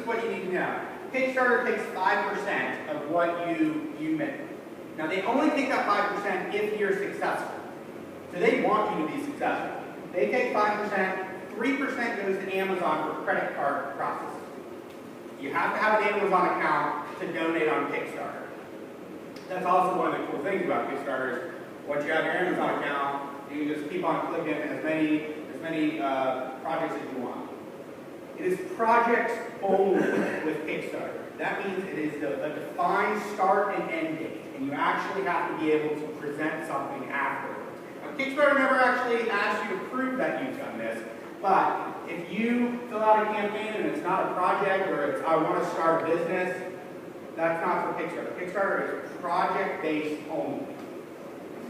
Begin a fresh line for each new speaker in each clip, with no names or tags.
what you need to know. Kickstarter takes 5% of what you make. Now they only take that 5% if you're successful. So they want you to be successful. They take 5%, 3% goes to Amazon for credit card processing. You have to have an Amazon account to donate on Kickstarter. That's also one of the cool things about Kickstarter is once you have your Amazon account, you can just keep on clicking as many projects as you want. It is projects only with Kickstarter. That means it is a defined start and end date, and you actually have to be able to present something afterwards. Now, Kickstarter never actually asks you to prove that you've done this, but if you fill out a campaign and it's not a project or it's I want to start a business, that's not for Kickstarter. Kickstarter is project-based only.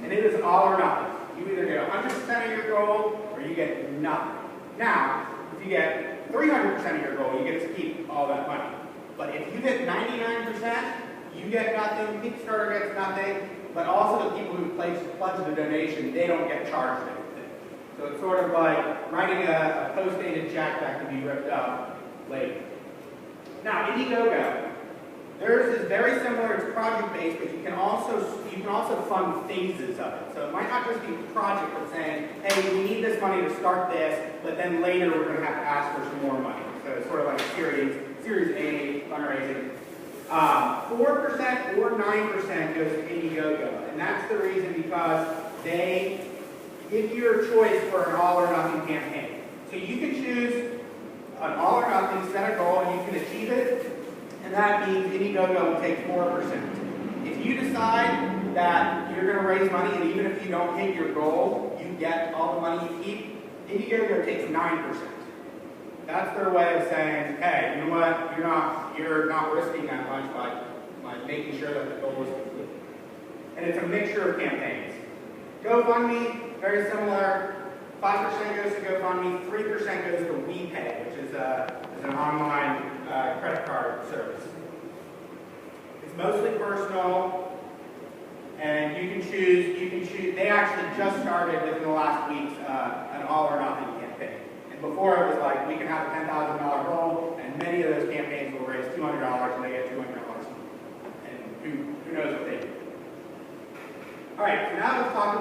And it is all or nothing. You either get 100% of your goal or you get nothing. Now, if you get 300% of your goal, you get to keep all that money. But if you get 99%, you get nothing, Kickstarter gets nothing, but also the people who pledge the donation, they don't get charged anything. So it's sort of like writing a post-dated check that can be ripped up later. Now, Indiegogo. Theirs is very similar, it's project-based, but you can also fund phases of it. So it might not just be a project of saying, hey, we need this money to start this, but then later we're going to have to ask for some more money. So it's sort of like a Series A fundraising. 4% or 9% goes to Indiegogo, and that's the reason because they give you a choice for an all or nothing campaign. So you can choose an all or nothing, set a goal, and you can achieve it. And that means Indiegogo will take 4%. If you decide that you're going to raise money, and even if you don't hit your goal, you get all the money you keep, Indiegogo takes 9%. That's their way of saying, hey, you know what, you're not risking that much by making sure that the goal is complete. And it's a mixture of campaigns. GoFundMe, very similar. 5% goes to GoFundMe, 3% goes to WePay, which is an online credit card service. It's mostly personal, and you can choose, they actually just started within the last week an all or nothing campaign. And before it was like, we can have a $10,000 goal, and many of those campaigns will raise $200 and they get $200. And who knows what they do. All right, so now let's talk about